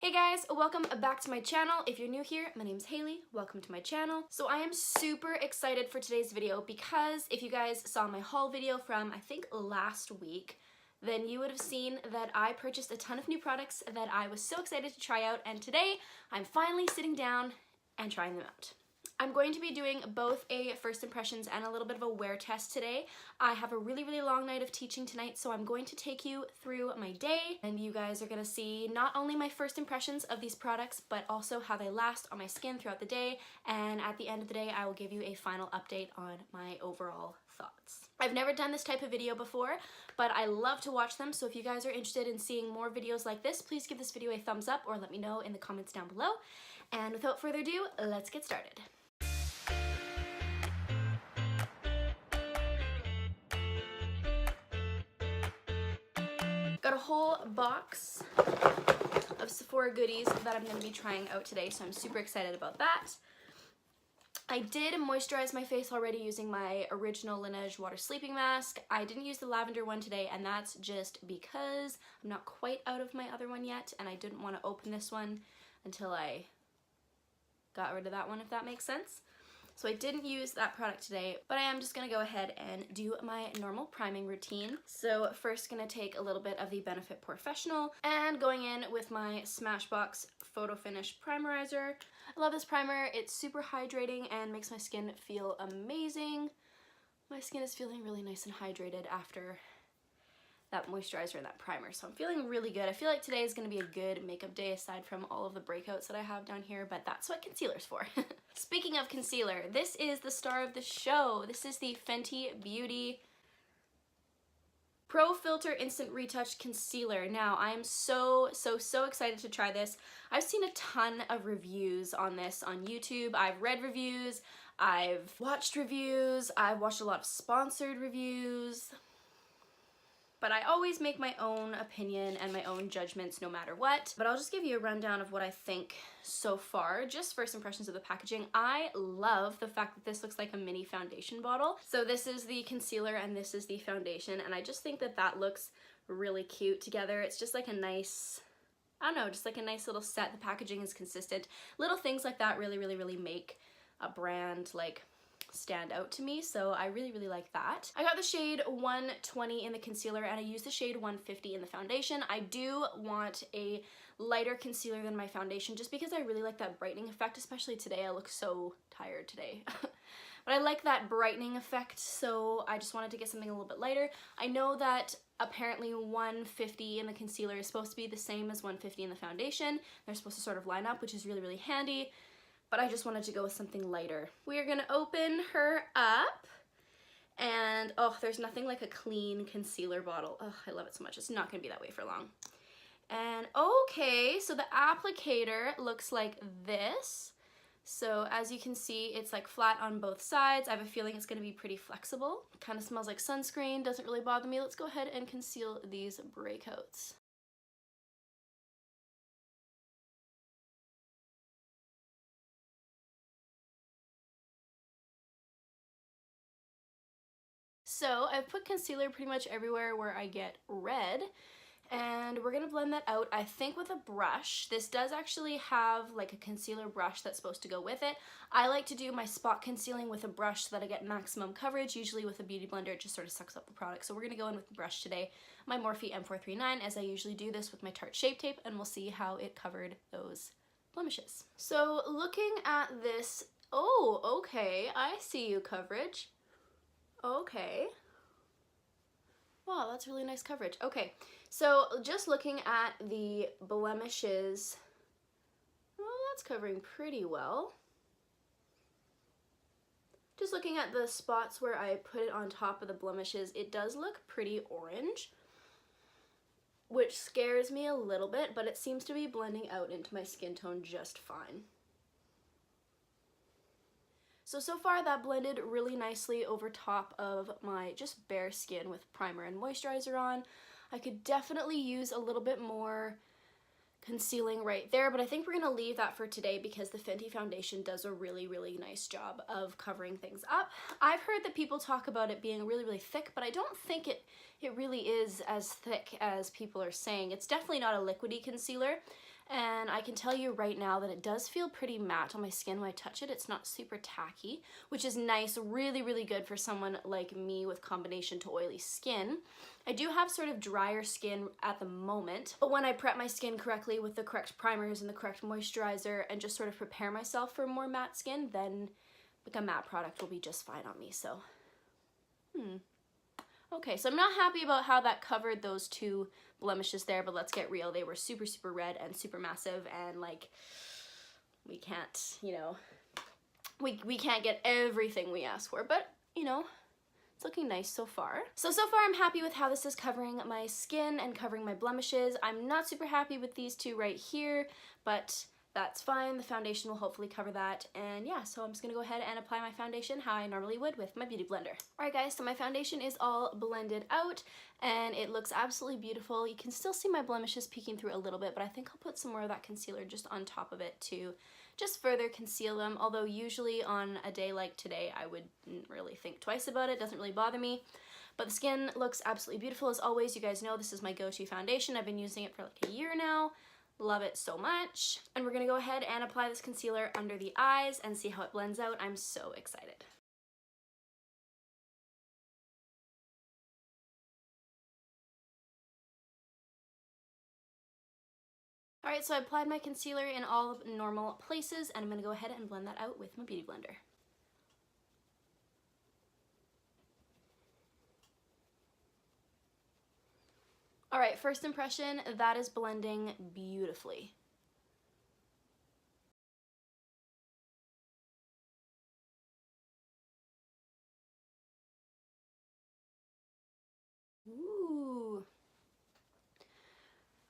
Hey guys, welcome back to my channel. If you're new here, my name's Haley. Welcome to my channel. So I am super excited for today's video because if you guys saw my haul video from I think last week, then you would have seen that I purchased a ton of new products that I was so excited to try out, and today I'm finally sitting down and trying them out. I'm going to be doing both a first impressions and a little bit of a wear test today. I have a really long night of teaching tonight, so I'm going to take you through my day, and you guys are going to see not only my first impressions of these products, but also how they last on my skin throughout the day, and at the end of the day I will give you a final update on my overall thoughts. I've never done this type of video before, but I love to watch them, so if you guys are interested in seeing more videos like this, please give this video a thumbs up or let me know in the comments down below. And without further ado, let's get started. Got a whole box of Sephora goodies that I'm going to be trying out today, so I'm super excited about that. I did moisturize my face already using my original Laneige water sleeping mask. I didn't use the lavender one today, and that's just because I'm not quite out of my other one yet, and I didn't want to open this one until I got rid of that one, if that makes sense. So I didn't use that product today, but I am just gonna go ahead and do my normal priming routine. So first gonna take a little bit of the Benefit Professional and going in with my Smashbox Photo Finish Primerizer. I love this primer. It's super hydrating and makes my skin feel amazing. My skin is feeling really nice and hydrated after that moisturizer and that primer, so I'm feeling really good. I feel like today is going to be a good makeup day aside from all of the breakouts that I have down here, but that's what concealer's for. Speaking of concealer, this is the star of the show. This is the Fenty Beauty Pro Filter Instant Retouch Concealer. Now, I am so excited to try this. I've seen a ton of reviews on this on YouTube. I've read reviews, I've watched reviews, I've watched a lot of sponsored reviews. But I always make my own opinion and my own judgments no matter what. But I'll just give you a rundown of what I think so far. Just first impressions of the packaging. I love the fact that this looks like a mini foundation bottle. So this is the concealer and this is the foundation, and I just think that that looks really cute together. It's just like a nice, I don't know, just like a nice little set. The packaging is consistent. Little things like that really make a brand like stand out to me, so I really like that. I got the shade 120 in the concealer and I used the shade 150 in the foundation. I do want a lighter concealer than my foundation just because I really like that brightening effect, especially today. I look so tired today. But I like that brightening effect, so I just wanted to get something a little bit lighter. I know that apparently 150 in the concealer is supposed to be the same as 150 in the foundation. They're supposed to sort of line up, which is really handy. But I just wanted to go with something lighter. We are gonna open her up, and oh, there's nothing like a clean concealer bottle. Oh, I love it so much. It's not gonna be that way for long. And okay, so the applicator looks like this. So as you can see, it's like flat on both sides. I have a feeling it's gonna be pretty flexible. Kind of smells like sunscreen, doesn't really bother me. Let's go ahead and conceal these breakouts. So I've put concealer pretty much everywhere where I get red, and we're gonna blend that out, I think, with a brush. This does actually have like a concealer brush that's supposed to go with it. I like to do my spot concealing with a brush so that I get maximum coverage. Usually with a beauty blender it just sort of sucks up the product. So we're gonna go in with the brush today, my Morphe M439, as I usually do this with my Tarte Shape Tape, and we'll see how it covered those blemishes. So looking at this, oh, okay, I see you, coverage. Okay. Wow, that's really nice coverage. Okay, so just looking at the blemishes, well, that's covering pretty well. Just looking at the spots where I put it on top of the blemishes, it does look pretty orange, which scares me a little bit, but it seems to be blending out into my skin tone just fine. So far that blended really nicely over top of my just bare skin with primer and moisturizer on. I could definitely use a little bit more concealing right there, but I think we're gonna leave that for today because the Fenty foundation does a really nice job of covering things up. I've heard that people talk about it being really thick, but I don't think it really is as thick as people are saying. It's definitely not a liquidy concealer, And I can tell you right now that it does feel pretty matte on my skin when I touch it. It's not super tacky, which is nice, really, really good for someone like me with combination to oily skin. I do have sort of drier skin at the moment, but when I prep my skin correctly with the correct primers and the correct moisturizer and just sort of prepare myself for more matte skin, then like a matte product will be just fine on me, so. Okay, so I'm not happy about how that covered those two blemishes there, but let's get real. They were super, super red and super massive, and like, we can't, you know, we can't get everything we ask for, but, you know, it's looking nice so far. So far I'm happy with how this is covering my skin and covering my blemishes. I'm not super happy with these two right here, but that's fine. The foundation will hopefully cover that. And yeah, so I'm just gonna go ahead and apply my foundation how I normally would with my beauty blender. All right guys, so my foundation is all blended out and it looks absolutely beautiful. You can still see my blemishes peeking through a little bit, but I think I'll put some more of that concealer just on top of it to just further conceal them. Although usually on a day like today, I wouldn't really think twice about it. It doesn't really bother me. But the skin looks absolutely beautiful. As always, you guys know this is my go-to foundation. I've been using it for like a year now. Love it so much. And we're gonna go ahead and apply this concealer under the eyes and see how it blends out. I'm so excited. Alright, so I applied my concealer in all of normal places, and I'm gonna go ahead and blend that out with my beauty blender. Alright, first impression, that is blending beautifully. Ooh.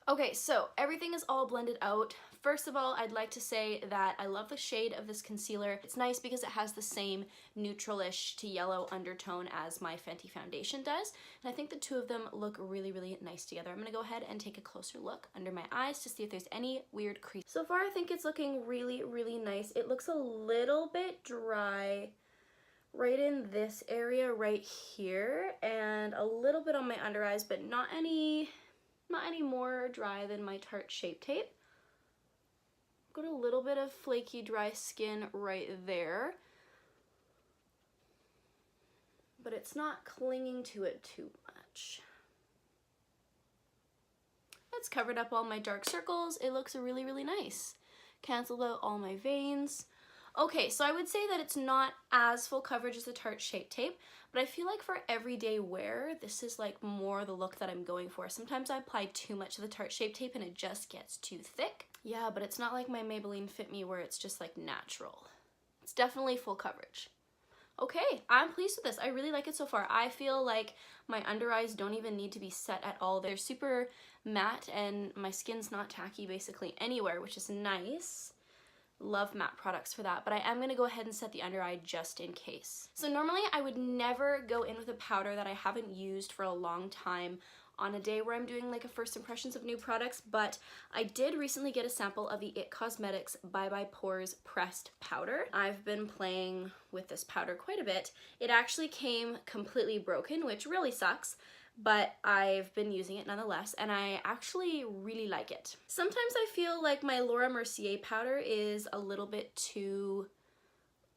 Okay, so everything is all blended out. First of all, I'd like to say that I love the shade of this concealer. It's nice because it has the same neutral-ish to yellow undertone as my Fenty foundation does. And I think the two of them look really, really nice together. I'm gonna go ahead and take a closer look under my eyes to see if there's any weird crease. So far, I think it's looking really, really nice. It looks a little bit dry right in this area right here and a little bit on my under eyes, but not any more dry than my Tarte Shape Tape. Got a little bit of flaky dry skin right there, but it's not clinging to it too much. That's covered up all my dark circles. It looks really, really nice. Canceled out all my veins. Okay, so I would say that it's not as full coverage as the Tarte Shape Tape, but I feel like for everyday wear, this is like more the look that I'm going for. Sometimes I apply too much of the Tarte Shape Tape and it just gets too thick. Yeah, but it's not like my Maybelline Fit Me where it's just like natural. It's definitely full coverage. Okay, I'm pleased with this. I really like it so far. I feel like my under eyes don't even need to be set at all. They're super matte and my skin's not tacky basically anywhere, which is nice. Love matte products for that, but I am going to go ahead and set the under eye just in case. So normally I would never go in with a powder that I haven't used for a long time on a day where I'm doing like a first impressions of new products, but I did recently get a sample of the It Cosmetics Bye Bye Pores pressed powder. I've been playing with this powder quite a bit. It actually came completely broken, which really sucks, but I've been using it nonetheless, and I actually really like it. Sometimes I feel like my Laura Mercier powder is a little bit too,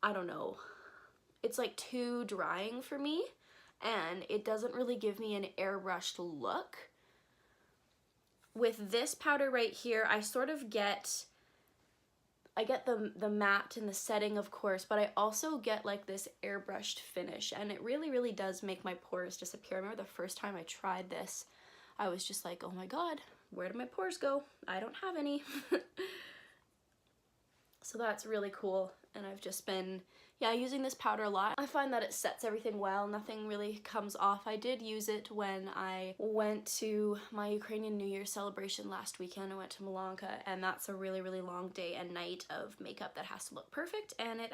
I don't know, it's like too drying for me, and it doesn't really give me an airbrushed look. With this powder right here, I sort of get, I get the matte and the setting, of course, but I also get like this airbrushed finish, and it really, really does make my pores disappear. I remember the first time I tried this, I was just like, oh my god, where did my pores go? I don't have any. So that's really cool, and I've just been, yeah, using this powder a lot. I find that it sets everything well, nothing really comes off. I did use it when I went to my Ukrainian New Year celebration last weekend. I went to Milanka, and that's a really, really long day and night of makeup that has to look perfect, and it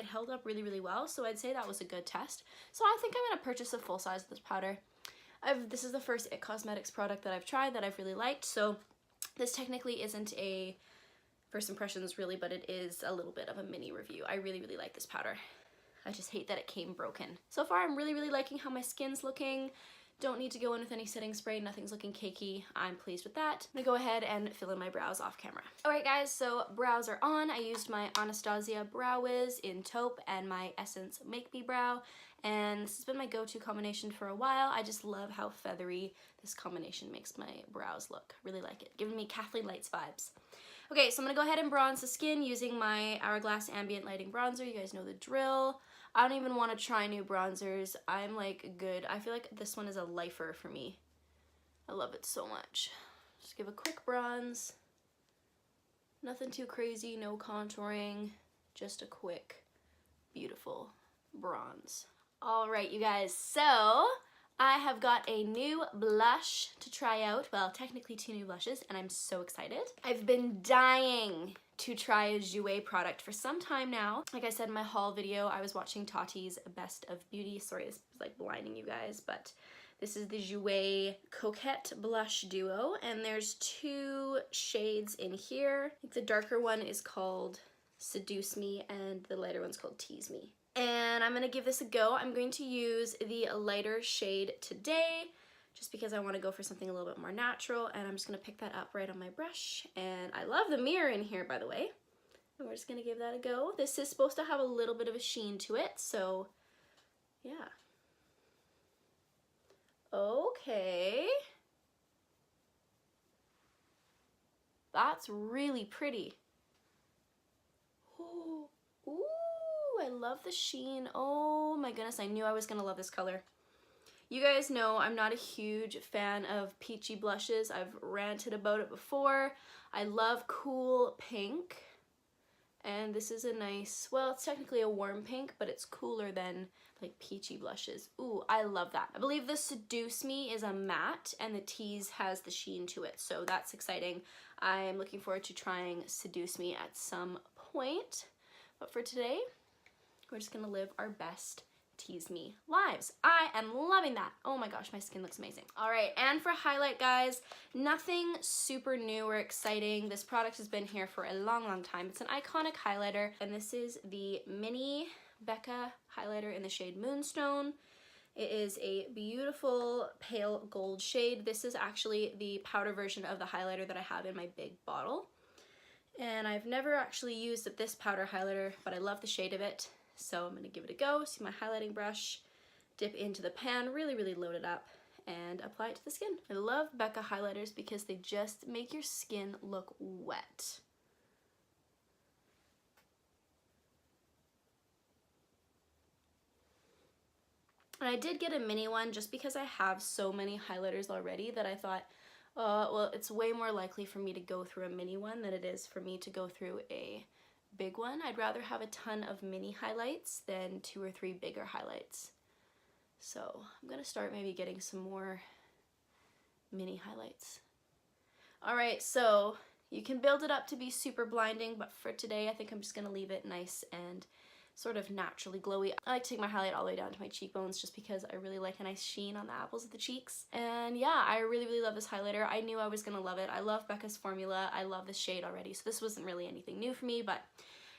held up really, really well, so I'd say that was a good test. So I think I'm gonna purchase a full size of this powder. This is the first It Cosmetics product that I've tried that I've really liked, so this technically isn't a first impressions really, but it is a little bit of a mini review. I really, really like this powder. I just hate that it came broken. So far, I'm really, really liking how my skin's looking. Don't need to go in with any setting spray, nothing's looking cakey. I'm pleased with that. I'm gonna go ahead and fill in my brows off camera. Alright guys, so brows are on. I used my Anastasia Brow Wiz in taupe and my Essence Make Me Brow, and this has been my go-to combination for a while. I just love how feathery this combination makes my brows look. Really like it. Giving me Kathleen Lights vibes. Okay, so I'm gonna go ahead and bronze the skin using my Hourglass Ambient Lighting Bronzer. You guys know the drill. I don't even want to try new bronzers. I'm like good. I feel like this one is a lifer for me. I love it so much. Just give a quick bronze. Nothing too crazy, no contouring. Just a quick, beautiful bronze. All right, you guys, so I have got a new blush to try out. Well, technically 2 new blushes, and I'm so excited. I've been dying to try a Jouer product for some time now. Like I said in my haul video, I was watching Tati's Best of Beauty. Sorry, this is like blinding you guys, but this is the Jouer Coquette Blush Duo, and there's 2 shades in here. I think the darker one is called Seduce Me, and the lighter one's called Tease Me. And I'm gonna give this a go. I'm going to use the lighter shade today, just because I want to go for something a little bit more natural, and I'm just going to pick that up right on my brush. And I love the mirror in here, by the way. And we're just going to give that a go. This is supposed to have a little bit of a sheen to it, so yeah. Okay. That's really pretty. Ooh, I love the sheen. Oh my goodness, I knew I was going to love this color. You guys know I'm not a huge fan of peachy blushes. I've ranted about it before. I love cool pink, and this is a nice, well, it's technically a warm pink, but it's cooler than like peachy blushes. Ooh, I love that. I believe the Seduce Me is a matte, and the Tease has the sheen to it, so that's exciting. I'm looking forward to trying Seduce Me at some point, but for today, we're just gonna live our best Tease Me lives. I am loving that. Oh my gosh, my skin looks amazing. All right, and for highlight, guys, nothing super new or exciting. This product has been here for a long time. It's an iconic highlighter, and this is the Mini Becca highlighter in the shade Moonstone. It is a beautiful pale gold shade. This is actually the powder version of the highlighter that I have in my big bottle. And I've never actually used this powder highlighter, but I love the shade of it. So I'm gonna give it a go. See my highlighting brush, dip into the pan, really load it up, and apply it to the skin. I love Becca highlighters because they just make your skin look wet. And I did get a mini one just because I have so many highlighters already that I thought, well, it's way more likely for me to go through a mini one than it is for me to go through a big one. I'd rather have a ton of mini highlights than 2 or 3 bigger highlights. So I'm gonna start maybe getting some more mini highlights. All right, so you can build it up to be super blinding, but for today I think I'm just gonna leave it nice and sort of naturally glowy. I like to take my highlight all the way down to my cheekbones just because I really like a nice sheen on the apples of the cheeks. And yeah, I really love this highlighter. I knew I was gonna love it. I love Becca's formula. I love this shade already, so this wasn't really anything new for me, but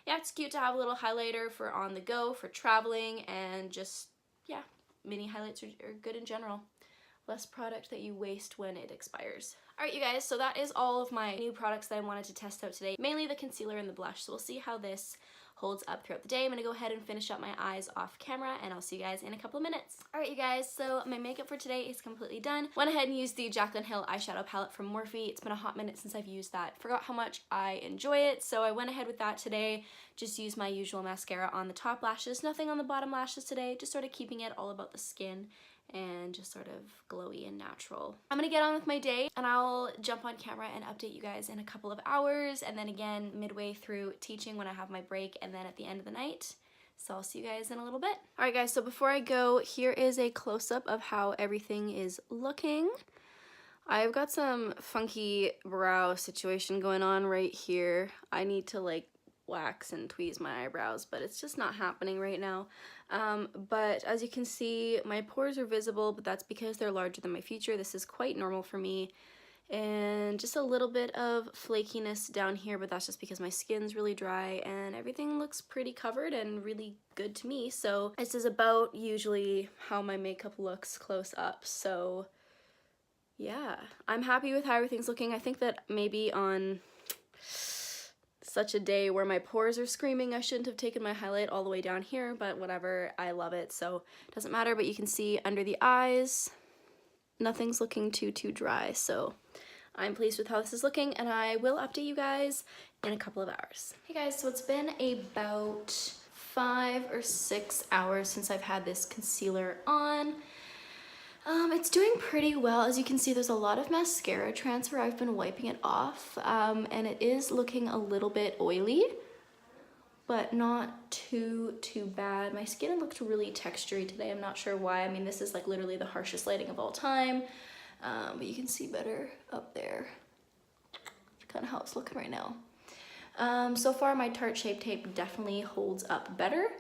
yeah, it's cute to have a little highlighter for on the go, for traveling, and just, yeah, mini highlights are good in general. Less product that you waste when it expires. Alright, you guys, so that is all of my new products that I wanted to test out today. Mainly the concealer and the blush, so we'll see how this holds up throughout the day. I'm gonna go ahead and finish up my eyes off camera, and I'll see you guys in a couple of minutes. Alright, you guys, so my makeup for today is completely done. Went ahead and used the Jaclyn Hill eyeshadow palette from Morphe. It's been a hot minute since I've used that. Forgot how much I enjoy it, so I went ahead with that today. Just used my usual mascara on the top lashes, nothing on the bottom lashes today, just sort of keeping it all about the skin and just sort of glowy and natural. I'm gonna get on with my day, and I'll jump on camera and update you guys in a couple of hours, and then again midway through teaching when I have my break, and then at the end of the night. So I'll see you guys in a little bit. Alright guys, so before I go, here is a close-up of how everything is looking. I've got some funky brow situation going on right here. I need to like wax and tweeze my eyebrows, but it's just not happening right now. But as you can see, my pores are visible, but that's because they're larger than my feature. This is quite normal for me. and just a little bit of flakiness down here, but that's just because my skin's really dry and everything looks pretty covered and really good to me. So this is about usually how my makeup looks close up. So yeah, I'm happy with how everything's looking. I think that maybe on such a day where my pores are screaming, I shouldn't have taken my highlight all the way down here, but whatever, I love it, so it doesn't matter. But you can see under the eyes, nothing's looking too dry, so I'm pleased with how this is looking, and I will update you guys in a couple of hours. Hey guys, so it's been about 5 or 6 hours since I've had this concealer on. It's doing pretty well. As you can see, there's a lot of mascara transfer. I've been wiping it off, and it is looking a little bit oily, but not too bad. My skin looked really textury today. I'm not sure why. I mean, this is like literally the harshest lighting of all time, but you can see better up there. That's kind of how it's looking right now. So far, my Tarte Shape Tape definitely holds up better,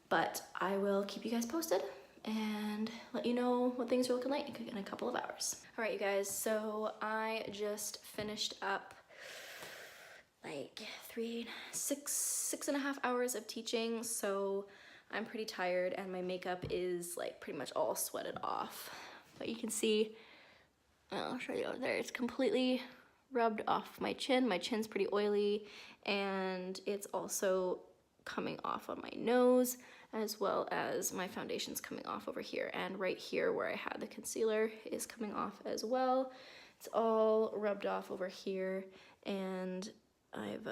but I will keep you guys posted and let you know what things are looking like in a couple of hours. All right, you guys, so I just finished up like 6.5 hours of teaching, so I'm pretty tired and my makeup is like pretty much all sweated off. But you can see, I'll show you over there, it's completely rubbed off my chin. My chin's pretty oily, and it's also coming off on my nose, as well as my foundation's coming off over here, and right here where I had the concealer is coming off as well. It's all rubbed off over here, and I've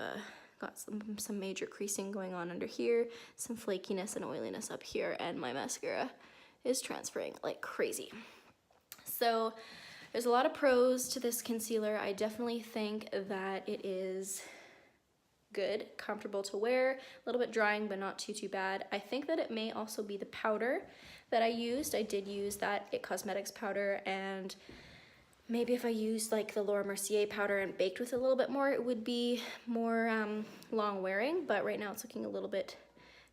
got some major creasing going on under here, some flakiness and oiliness up here, and my mascara is transferring like crazy. So there's a lot of pros to this concealer. I definitely think that it is good, comfortable to wear, a little bit drying, but not too bad. I think that it may also be the powder that I used. I did use that IT Cosmetics powder, and maybe if I used like the Laura Mercier powder and baked with it a little bit more, it would be more long wearing, but right now it's looking a little bit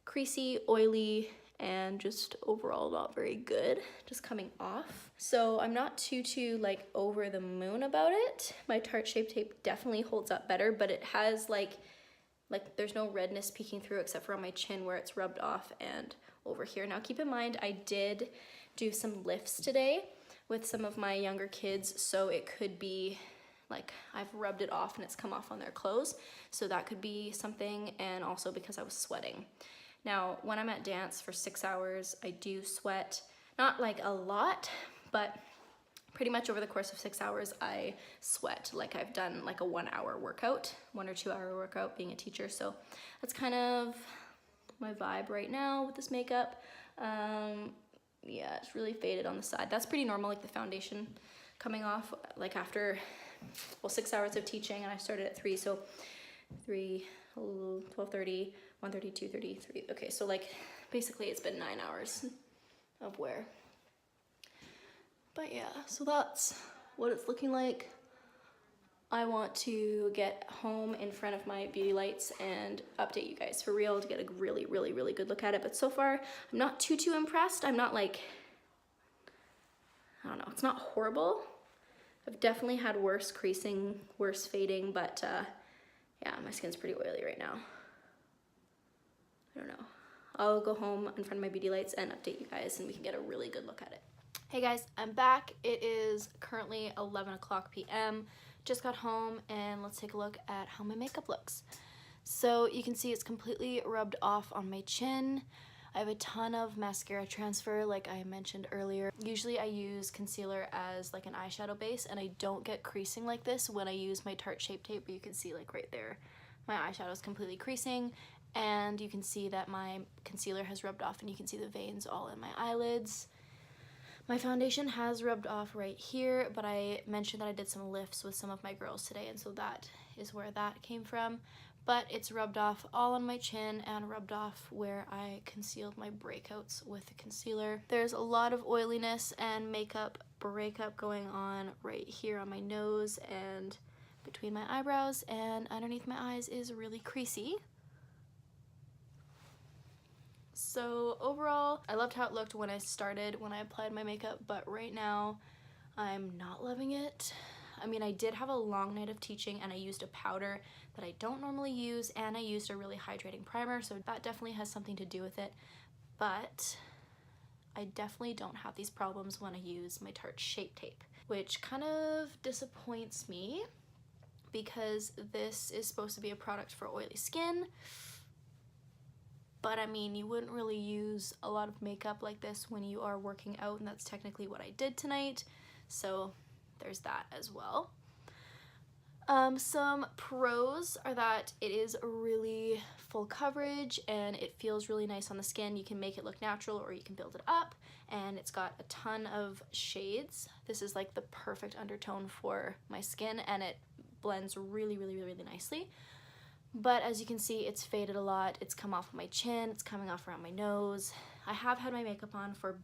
creasy, oily, and just overall not very good, just coming off. So I'm not too like over the moon about it. My Tarte Shape Tape definitely holds up better, but it has like there's no redness peeking through except for on my chin where it's rubbed off and over here. Now keep in mind, I did do some lifts today with some of my younger kids, so it could be like I've rubbed it off and it's come off on their clothes, so that could be something, and also because I was sweating. Now when I'm at dance for 6 hours, I do sweat, not like a lot, but pretty much over the course of 6 hours, I sweat like I've done like a 1 hour workout, 1 or 2 hour workout being a teacher. So that's kind of my vibe right now with this makeup. Yeah, it's really faded on the side. That's pretty normal, like the foundation coming off like after, well, 6 hours of teaching, and I started at 3, so 3, 12:30, 1:30, 2:30, 3. Okay, so like basically it's been 9 hours of wear. But yeah, so that's what it's looking like. I want to get home in front of my beauty lights and update you guys for real to get a really good look at it. But so far, I'm not too impressed. I'm not like, I don't know, it's not horrible. I've definitely had worse creasing, worse fading, but yeah, my skin's pretty oily right now. I don't know. I'll go home in front of my beauty lights and update you guys, and we can get a really good look at it. Hey guys, I'm back. It is currently 11 o'clock p.m. Just got home, and let's take a look at how my makeup looks. So you can see it's completely rubbed off on my chin. I have a ton of mascara transfer, like I mentioned earlier. Usually I use concealer as like an eyeshadow base, and I don't get creasing like this when I use my Tarte Shape Tape, but you can see like right there, my eyeshadow is completely creasing, and you can see that my concealer has rubbed off, and you can see the veins all in my eyelids. My foundation has rubbed off right here, but I mentioned that I did some lifts with some of my girls today, and so that is where that came from. But it's rubbed off all on my chin and rubbed off where I concealed my breakouts with the concealer. There's a lot of oiliness and makeup breakup going on right here on my nose and between my eyebrows, and underneath my eyes is really creasy. So overall, I loved how it looked when I started, when I applied my makeup, but right now I'm not loving it. I mean, I did have a long night of teaching and I used a powder that I don't normally use, and I used a really hydrating primer, so that definitely has something to do with it. But I definitely don't have these problems when I use my Tarte Shape Tape, which kind of disappoints me because this is supposed to be a product for oily skin. But I mean, you wouldn't really use a lot of makeup like this when you are working out, and that's technically what I did tonight. So there's that as well. Some pros are that it is really full coverage and it feels really nice on the skin. You can make it look natural or you can build it up, and it's got a ton of shades. This is like the perfect undertone for my skin, and it blends really nicely. But as you can see, it's faded a lot. It's come off of my chin, it's coming off around my nose. I have had my makeup on for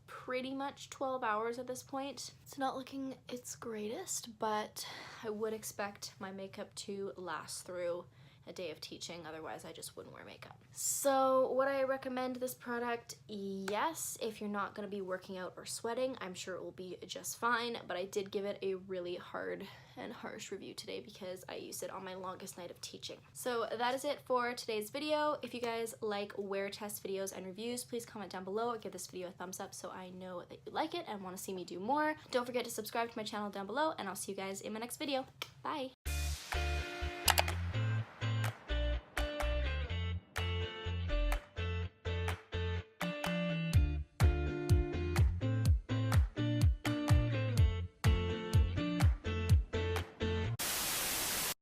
pretty much 12 hours at this point. It's not looking its greatest, but I would expect my makeup to last through a day of teaching, otherwise I just wouldn't wear makeup. So would I recommend this product? Yes, if you're not going to be working out or sweating, I'm sure it will be just fine, but I did give it a really hard and harsh review today because I used it on my longest night of teaching. So that is it for today's video. If you guys like wear test videos and reviews, please comment down below or give this video a thumbs up so I know that you like it and want to see me do more. Don't forget to subscribe to my channel down below, and I'll see you guys in my next video. Bye!